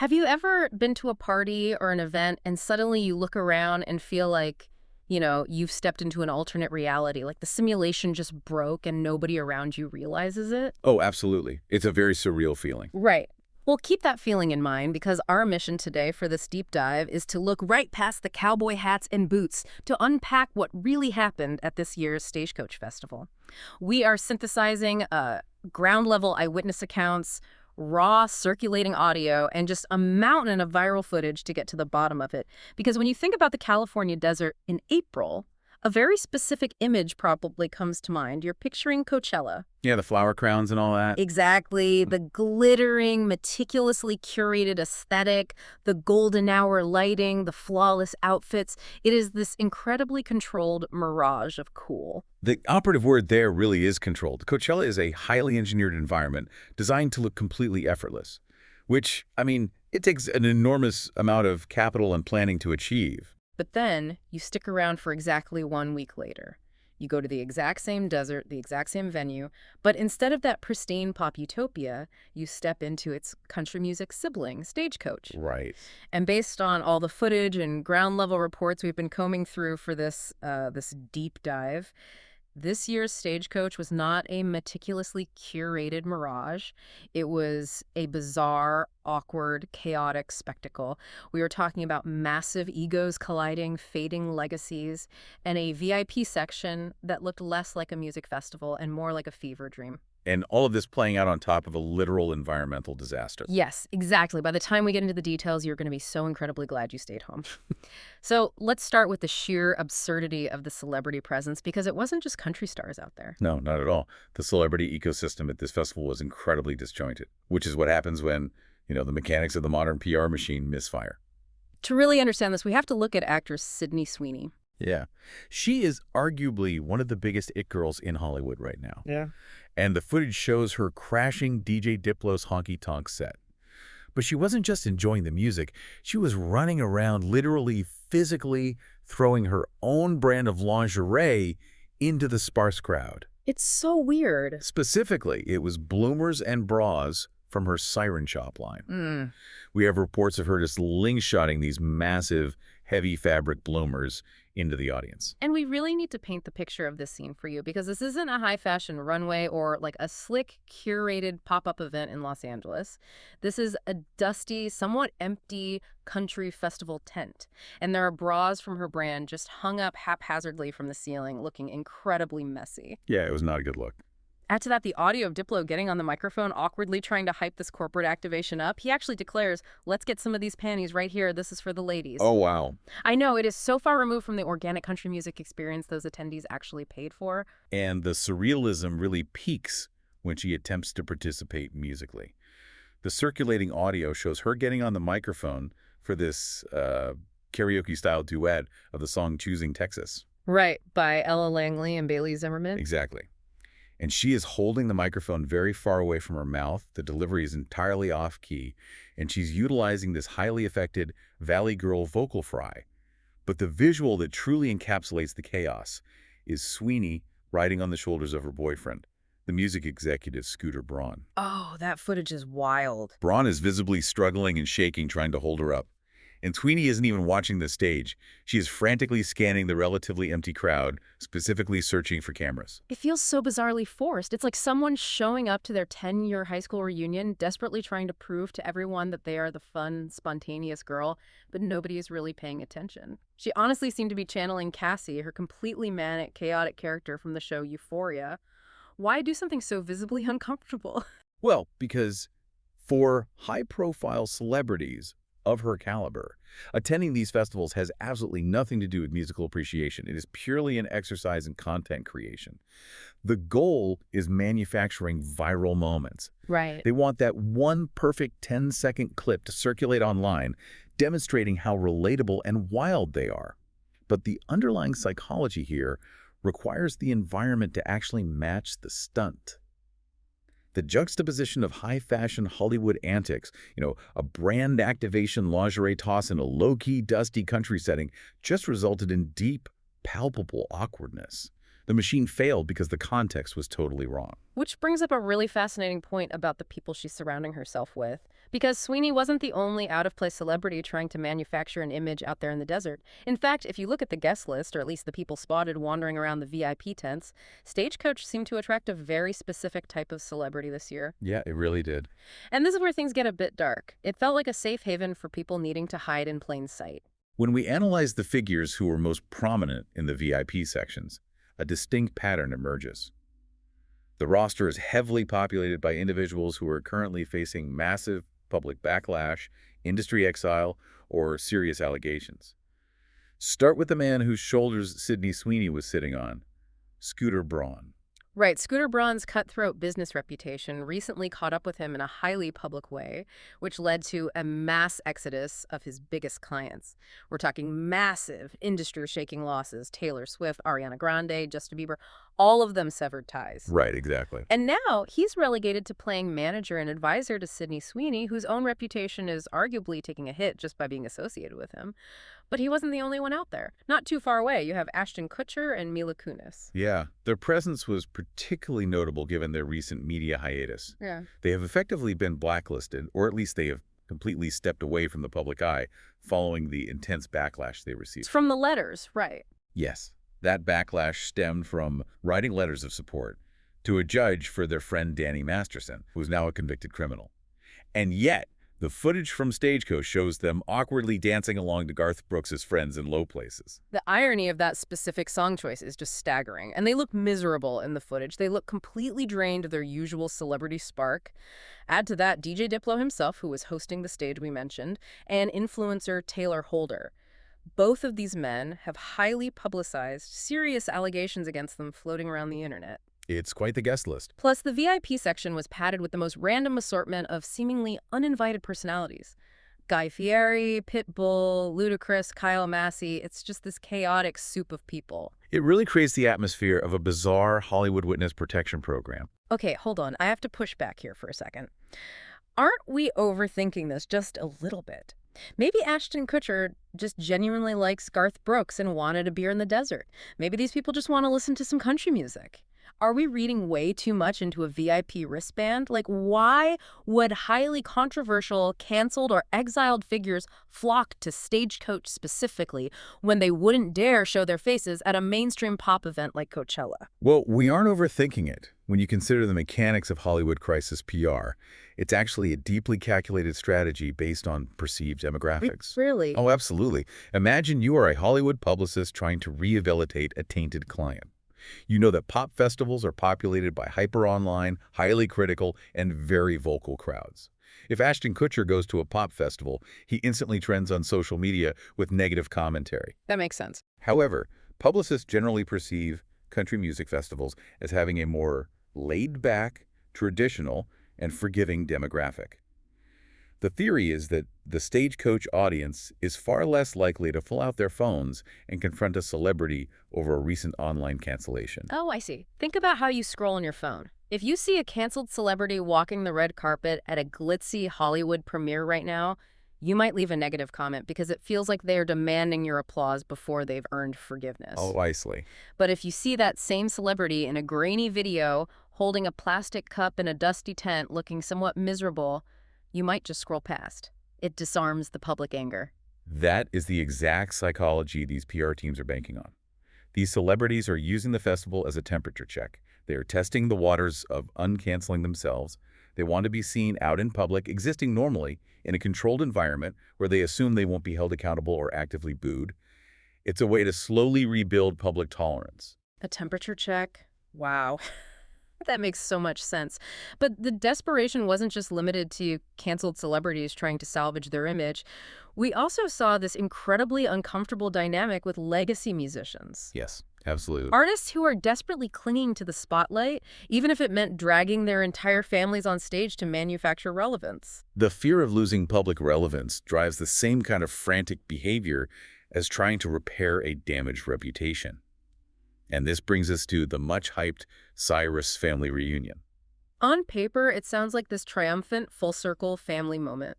Have you ever been to a party or an event and suddenly you look around and feel like, you've stepped into an alternate reality, like the simulation just broke and nobody around you realizes it? Oh, absolutely. It's a very surreal feeling. Right. Well, keep that feeling in mind because our mission today for this deep dive is to look right past the cowboy hats and boots to unpack what really happened at this year's Stagecoach Festival. We are synthesizing ground-level eyewitness accounts, raw circulating audio, and just a mountain of viral footage to get to the bottom of it. Because when you think about the California desert in April, a very specific image probably comes to mind. You're picturing Coachella. Yeah, the flower crowns and all that. Exactly. The glittering, meticulously curated aesthetic, the golden hour lighting, the flawless outfits. It is this incredibly controlled mirage of cool. The operative word there really is controlled. Coachella is a highly engineered environment designed to look completely effortless, which, it takes an enormous amount of capital and planning to achieve. But then you stick around for exactly 1 week later. You go to the exact same desert, the exact same venue, but instead of that pristine pop utopia, you step into its country music sibling, Stagecoach. Right. And based on all the footage and ground-level reports we've been combing through for this deep dive, this year's Stagecoach was not a meticulously curated mirage. It was a bizarre, awkward, chaotic spectacle. We were talking about massive egos colliding, fading legacies, and a VIP section that looked less like a music festival and more like a fever dream. And all of this playing out on top of a literal environmental disaster. Yes, exactly. By the time we get into the details, you're going to be so incredibly glad you stayed home. So let's start with the sheer absurdity of the celebrity presence, because it wasn't just country stars out there. No, not at all. The celebrity ecosystem at this festival was incredibly disjointed, which is what happens when, the mechanics of the modern PR machine misfire. To really understand this, we have to look at actress Sydney Sweeney. Yeah. She is arguably one of the biggest it girls in Hollywood right now. Yeah. And the footage shows her crashing DJ Diplo's honky-tonk set. But she wasn't just enjoying the music. She was running around, literally, physically throwing her own brand of lingerie into the sparse crowd. It's so weird. Specifically, it was bloomers and bras from her Siren Shop line. We have reports of her just slingshotting these massive, heavy fabric bloomers into the audience. And we really need to paint the picture of this scene for you, because this isn't a high-fashion runway or like a slick, curated pop-up event in Los Angeles. This is a dusty, somewhat empty country festival tent. And there are bras from her brand just hung up haphazardly from the ceiling, looking incredibly messy. Yeah, it was not a good look. Add to that the audio of Diplo getting on the microphone, awkwardly trying to hype this corporate activation up. He actually declares, "Let's get some of these panties right here. This is for the ladies." Oh, wow. I know, it is so far removed from the organic country music experience those attendees actually paid for. And the surrealism really peaks when she attempts to participate musically. The circulating audio shows her getting on the microphone for this karaoke-style duet of the song Choosing Texas. Right, by Ella Langley and Bailey Zimmerman. Exactly. And she is holding the microphone very far away from her mouth. The delivery is entirely off-key, and she's utilizing this highly affected Valley Girl vocal fry. But the visual that truly encapsulates the chaos is Sweeney riding on the shoulders of her boyfriend, the music executive Scooter Braun. Oh, that footage is wild. Braun is visibly struggling and shaking, trying to hold her up. And Sweeney isn't even watching the stage. She is frantically scanning the relatively empty crowd, specifically searching for cameras. It feels so bizarrely forced. It's like someone showing up to their 10-year high school reunion, desperately trying to prove to everyone that they are the fun, spontaneous girl, but nobody is really paying attention. She honestly seemed to be channeling Cassie, her completely manic, chaotic character from the show Euphoria. Why do something so visibly uncomfortable? Well, because for high-profile celebrities of her caliber, attending these festivals has absolutely nothing to do with musical appreciation. It is purely an exercise in content creation. The goal is manufacturing viral moments. Right. They want that one perfect 10-second clip to circulate online, demonstrating how relatable and wild they are. But the underlying psychology here requires the environment to actually match the stunt. The juxtaposition of high-fashion Hollywood antics, a brand activation lingerie toss in a low-key, dusty country setting, just resulted in deep, palpable awkwardness. The machine failed because the context was totally wrong. Which brings up a really fascinating point about the people she's surrounding herself with. Because Sweeney wasn't the only out-of-place celebrity trying to manufacture an image out there in the desert. In fact, if you look at the guest list, or at least the people spotted wandering around the VIP tents, Stagecoach seemed to attract a very specific type of celebrity this year. Yeah, it really did. And this is where things get a bit dark. It felt like a safe haven for people needing to hide in plain sight. When we analyze the figures who were most prominent in the VIP sections, a distinct pattern emerges. The roster is heavily populated by individuals who are currently facing massive public backlash, industry exile, or serious allegations. Start with the man whose shoulders Sydney Sweeney was sitting on, Scooter Braun. Right, Scooter Braun's cutthroat business reputation recently caught up with him in a highly public way, which led to a mass exodus of his biggest clients. We're talking massive, industry-shaking losses. Taylor Swift, Ariana Grande, Justin Bieber, all of them severed ties. Right, exactly. And now he's relegated to playing manager and advisor to Sydney Sweeney, whose own reputation is arguably taking a hit just by being associated with him. But he wasn't the only one out there. Not too far away, you have Ashton Kutcher and Mila Kunis. Yeah, their presence was particularly notable given their recent media hiatus. Yeah. They have effectively been blacklisted, or at least they have completely stepped away from the public eye following the intense backlash they received. It's from the letters, right. Yes, that backlash stemmed from writing letters of support to a judge for their friend Danny Masterson, who is now a convicted criminal. And yet, the footage from Stagecoach shows them awkwardly dancing along to Garth Brooks' Friends in Low Places. The irony of that specific song choice is just staggering. And they look miserable in the footage. They look completely drained of their usual celebrity spark. Add to that DJ Diplo himself, who was hosting the stage we mentioned, and influencer Taylor Holder. Both of these men have highly publicized, serious allegations against them floating around the internet. It's quite the guest list. Plus, the VIP section was padded with the most random assortment of seemingly uninvited personalities. Guy Fieri, Pitbull, Ludacris, Kyle Massey. It's just this chaotic soup of people. It really creates the atmosphere of a bizarre Hollywood witness protection program. Okay, hold on. I have to push back here for a second. Aren't we overthinking this just a little bit? Maybe Ashton Kutcher just genuinely likes Garth Brooks and wanted a beer in the desert. Maybe these people just want to listen to some country music. Are we reading way too much into a VIP wristband? Like, why would highly controversial, canceled, or exiled figures flock to Stagecoach specifically when they wouldn't dare show their faces at a mainstream pop event like Coachella? Well, we aren't overthinking it. When you consider the mechanics of Hollywood crisis PR, it's actually a deeply calculated strategy based on perceived demographics. Really? Oh, absolutely. Imagine you are a Hollywood publicist trying to rehabilitate a tainted client. You know that pop festivals are populated by hyper-online, highly critical, and very vocal crowds. If Ashton Kutcher goes to a pop festival, he instantly trends on social media with negative commentary. That makes sense. However, publicists generally perceive country music festivals as having a more laid-back, traditional, and forgiving demographic. The theory is that the Stagecoach audience is far less likely to pull out their phones and confront a celebrity over a recent online cancellation. Oh, I see. Think about how you scroll on your phone. If you see a canceled celebrity walking the red carpet at a glitzy Hollywood premiere right now, you might leave a negative comment because it feels like they are demanding your applause before they've earned forgiveness. Oh, I see. But if you see that same celebrity in a grainy video holding a plastic cup in a dusty tent looking somewhat miserable, you might just scroll past. It disarms the public anger. That is the exact psychology these PR teams are banking on. These celebrities are using the festival as a temperature check. They are testing the waters of uncanceling themselves. They want to be seen out in public, existing normally in a controlled environment where they assume they won't be held accountable or actively booed. It's a way to slowly rebuild public tolerance. A temperature check? Wow. That makes so much sense. But the desperation wasn't just limited to canceled celebrities trying to salvage their image. We also saw this incredibly uncomfortable dynamic with legacy musicians. Yes, absolutely. Artists who are desperately clinging to the spotlight, even if it meant dragging their entire families on stage to manufacture relevance. The fear of losing public relevance drives the same kind of frantic behavior as trying to repair a damaged reputation. And this brings us to the much-hyped Cyrus family reunion. On paper, it sounds like this triumphant, full-circle family moment.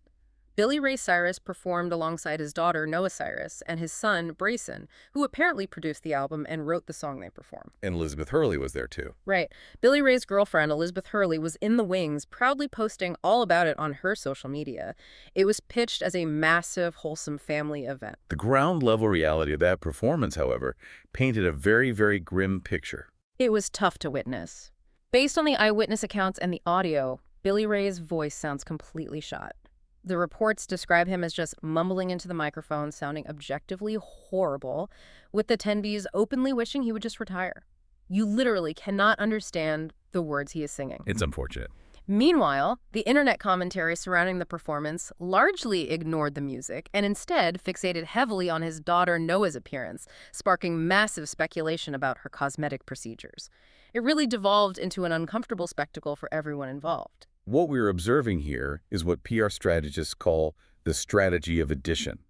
Billy Ray Cyrus performed alongside his daughter, Noah Cyrus, and his son, Brayson, who apparently produced the album and wrote the song they performed. And Elizabeth Hurley was there too. Right. Billy Ray's girlfriend, Elizabeth Hurley, was in the wings, proudly posting all about it on her social media. It was pitched as a massive, wholesome family event. The ground-level reality of that performance, however, painted a very, very grim picture. It was tough to witness. Based on the eyewitness accounts and the audio, Billy Ray's voice sounds completely shot. The reports describe him as just mumbling into the microphone, sounding objectively horrible, with the attendees openly wishing he would just retire. You literally cannot understand the words he is singing. It's unfortunate. Meanwhile, the internet commentary surrounding the performance largely ignored the music and instead fixated heavily on his daughter Noah's appearance, sparking massive speculation about her cosmetic procedures. It really devolved into an uncomfortable spectacle for everyone involved. What we're observing here is what PR strategists call the strategy of addition.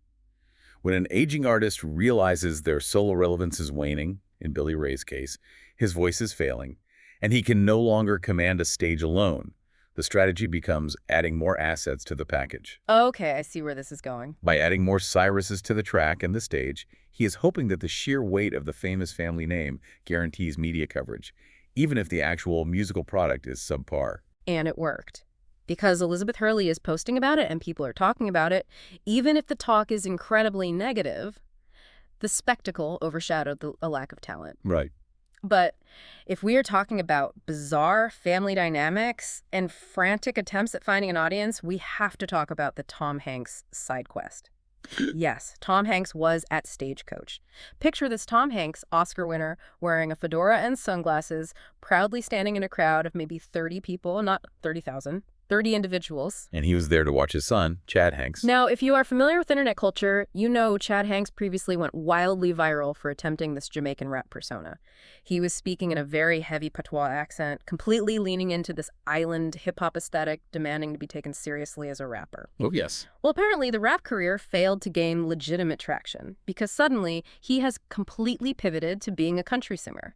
When an aging artist realizes their solo relevance is waning, in Billy Ray's case, his voice is failing, and he can no longer command a stage alone, the strategy becomes adding more assets to the package. Okay, I see where this is going. By adding more Cyruses to the track and the stage, he is hoping that the sheer weight of the famous family name guarantees media coverage, even if the actual musical product is subpar. And it worked. Because Elizabeth Hurley is posting about it and people are talking about it, even if the talk is incredibly negative, the spectacle overshadowed a lack of talent. Right. But if we are talking about bizarre family dynamics and frantic attempts at finding an audience, we have to talk about the Tom Hanks side quest. Yes, Tom Hanks was at Stagecoach. Picture this Tom Hanks, Oscar winner, wearing a fedora and sunglasses, proudly standing in a crowd of maybe 30 people, not 30,000, 30 individuals. And he was there to watch his son, Chad Hanks. Now, if you are familiar with internet culture, you know Chad Hanks previously went wildly viral for attempting this Jamaican rap persona. He was speaking in a very heavy patois accent, completely leaning into this island hip-hop aesthetic, demanding to be taken seriously as a rapper. Oh, yes. Well, apparently the rap career failed to gain legitimate traction because suddenly he has completely pivoted to being a country singer.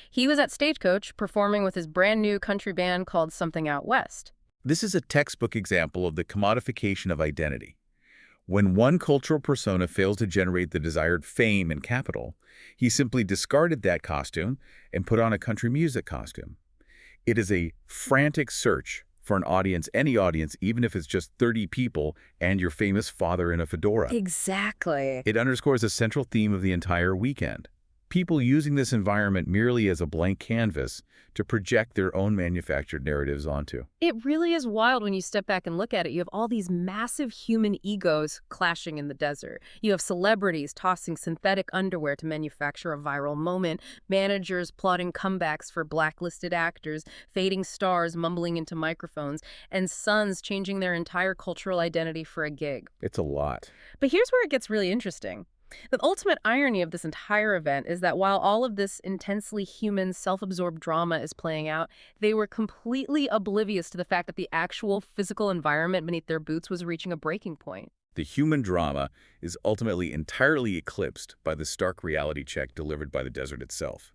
He was at Stagecoach performing with his brand new country band called Something Out West. This is a textbook example of the commodification of identity. When one cultural persona fails to generate the desired fame and capital, he simply discarded that costume and put on a country music costume. It is a frantic search for an audience, any audience, even if it's just 30 people and your famous father in a fedora. Exactly. It underscores a central theme of the entire weekend. People using this environment merely as a blank canvas to project their own manufactured narratives onto. It really is wild when you step back and look at it. You have all these massive human egos clashing in the desert. You have celebrities tossing synthetic underwear to manufacture a viral moment, managers plotting comebacks for blacklisted actors, fading stars mumbling into microphones, and sons changing their entire cultural identity for a gig. It's a lot. But here's where it gets really interesting. The ultimate irony of this entire event is that while all of this intensely human, self-absorbed drama is playing out, they were completely oblivious to the fact that the actual physical environment beneath their boots was reaching a breaking point. The human drama is ultimately entirely eclipsed by the stark reality check delivered by the desert itself,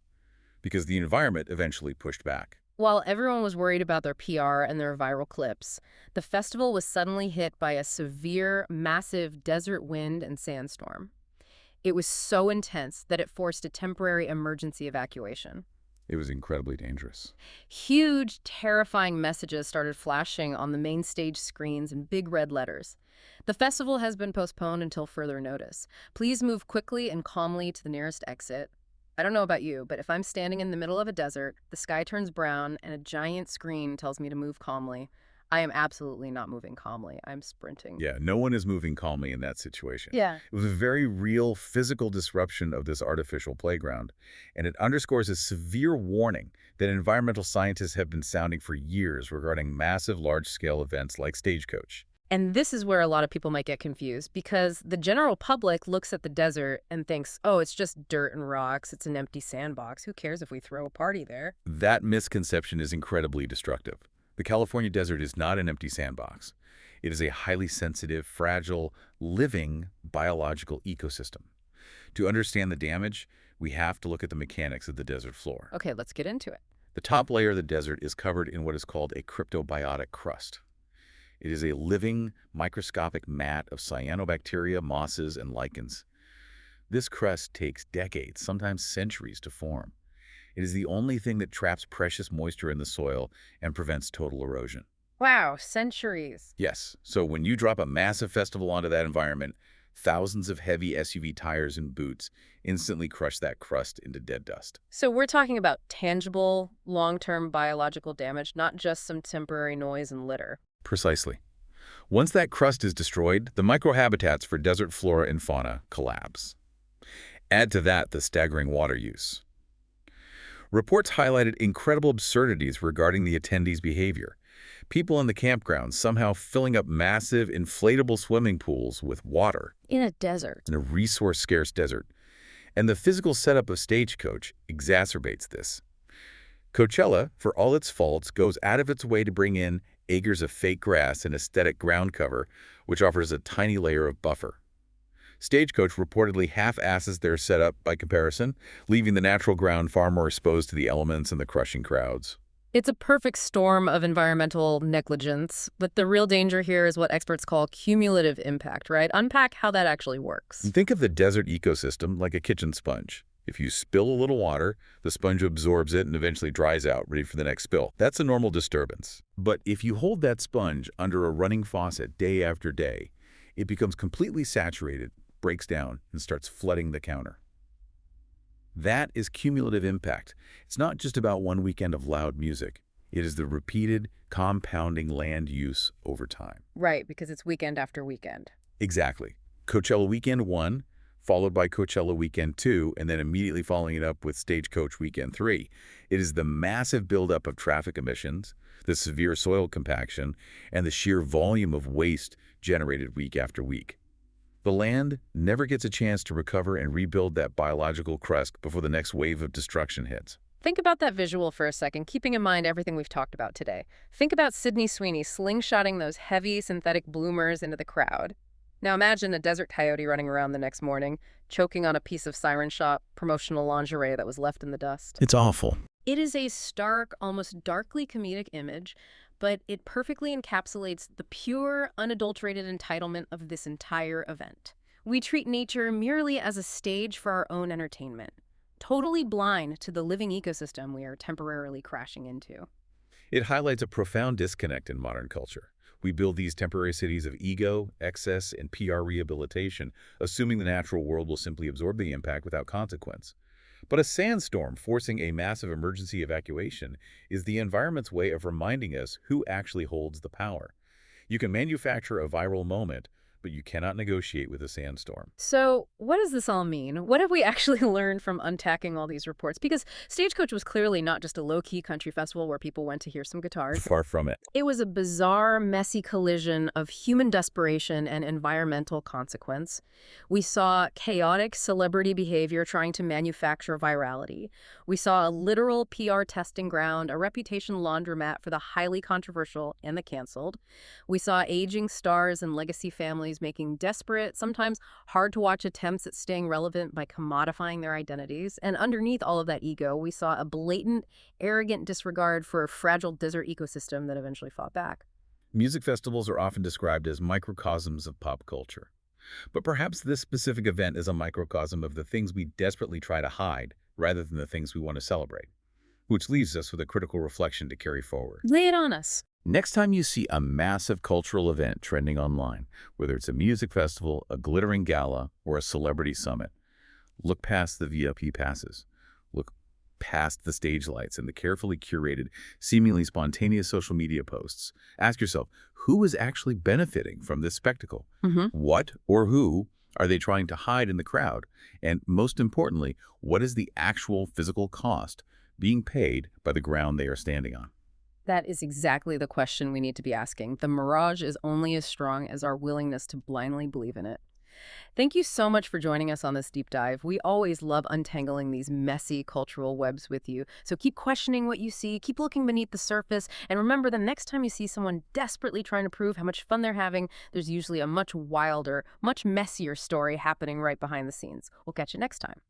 because the environment eventually pushed back. While everyone was worried about their PR and their viral clips, the festival was suddenly hit by a severe, massive desert wind and sandstorm. It was so intense that it forced a temporary emergency evacuation. It was incredibly dangerous. Huge, terrifying messages started flashing on the main stage screens in big red letters. The festival has been postponed until further notice. Please move quickly and calmly to the nearest exit. I don't know about you, but if I'm standing in the middle of a desert, the sky turns brown, and a giant screen tells me to move calmly, I am absolutely not moving calmly. I'm sprinting. Yeah, no one is moving calmly in that situation. Yeah. It was a very real physical disruption of this artificial playground, and it underscores a severe warning that environmental scientists have been sounding for years regarding massive, large-scale events like Stagecoach. And this is where a lot of people might get confused, because the general public looks at the desert and thinks, oh, it's just dirt and rocks. It's an empty sandbox. Who cares if we throw a party there? That misconception is incredibly destructive. The California desert is not an empty sandbox. It is a highly sensitive, fragile, living biological ecosystem. To understand the damage, we have to look at the mechanics of the desert floor. Okay, let's get into it. The top layer of the desert is covered in what is called a cryptobiotic crust. It is a living, microscopic mat of cyanobacteria, mosses, and lichens. This crust takes decades, sometimes centuries, to form. It is the only thing that traps precious moisture in the soil and prevents total erosion. Wow, centuries. Yes, so when you drop a massive festival onto that environment, thousands of heavy SUV tires and boots instantly crush that crust into dead dust. So we're talking about tangible, long-term biological damage, not just some temporary noise and litter. Precisely. Once that crust is destroyed, the microhabitats for desert flora and fauna collapse. Add to that the staggering water use. Reports highlighted incredible absurdities regarding the attendees' behavior. People in the campgrounds somehow filling up massive, inflatable swimming pools with water In a desert. in a resource-scarce desert. And the physical setup of Stagecoach exacerbates this. Coachella, for all its faults, goes out of its way to bring in acres of fake grass and aesthetic ground cover, which offers a tiny layer of buffer. Stagecoach reportedly half-asses their setup by comparison, leaving the natural ground far more exposed to the elements and the crushing crowds. It's a perfect storm of environmental negligence, but the real danger here is what experts call cumulative impact, right? Unpack how that actually works. And think of the desert ecosystem like a kitchen sponge. If you spill a little water, the sponge absorbs it and eventually dries out, ready for the next spill. That's a normal disturbance. But if you hold that sponge under a running faucet day after day, it becomes completely saturated, breaks down, and starts flooding the counter. That is cumulative impact. It's not just about one weekend of loud music. It is the repeated, compounding land use over time. Right, because it's weekend after weekend. Exactly. Coachella Weekend 1, followed by Coachella Weekend 2, and then immediately following it up with Stagecoach Weekend 3. It is the massive buildup of traffic emissions, the severe soil compaction, and the sheer volume of waste generated week after week. The land never gets a chance to recover and rebuild that biological crust before the next wave of destruction hits. Think about that visual for a second, keeping in mind everything we've talked about today. Think about Sweeney slingshotting those heavy synthetic bloomers into the crowd. Now imagine a desert coyote running around the next morning, choking on a piece of Siren Shop promotional lingerie that was left in the dust. It's awful. It is a stark, almost darkly comedic image, but it perfectly encapsulates the pure, unadulterated entitlement of this entire event. We treat nature merely as a stage for our own entertainment, totally blind to the living ecosystem we are temporarily crashing into. It highlights a profound disconnect in modern culture. We build these temporary cities of ego, excess, and PR rehabilitation, assuming the natural world will simply absorb the impact without consequence. But a sandstorm forcing a massive emergency evacuation is the environment's way of reminding us who actually holds the power. You can manufacture a viral moment, but you cannot negotiate with a sandstorm. So what does this all mean? What have we actually learned from unpacking all these reports? Because Stagecoach was clearly not just a low-key country festival where people went to hear some guitars. Far from it. It was a bizarre, messy collision of human desperation and environmental consequence. We saw chaotic celebrity behavior trying to manufacture virality. We saw a literal PR testing ground, a reputation laundromat for the highly controversial and the canceled. We saw aging stars and legacy families making desperate, sometimes hard-to-watch attempts at staying relevant by commodifying their identities. And underneath all of that ego, we saw a blatant, arrogant disregard for a fragile desert ecosystem that eventually fought back. Music festivals are often described as microcosms of pop culture. But perhaps this specific event is a microcosm of the things we desperately try to hide rather than the things we want to celebrate, which leaves us with a critical reflection to carry forward. Lay it on us. Next time you see a massive cultural event trending online, whether it's a music festival, a glittering gala, or a celebrity summit, look past the VIP passes. Look past the stage lights and the carefully curated, seemingly spontaneous social media posts. Ask yourself, who is actually benefiting from this spectacle? What or who are they trying to hide in the crowd? And most importantly, what is the actual physical cost being paid by the ground they are standing on? That is exactly the question we need to be asking. The mirage is only as strong as our willingness to blindly believe in it. Thank you so much for joining us on this deep dive. We always love untangling these messy cultural webs with you. So keep questioning what you see, keep looking beneath the surface, and remember the next time you see someone desperately trying to prove how much fun they're having, there's usually a much wilder, much messier story happening right behind the scenes. We'll catch you next time.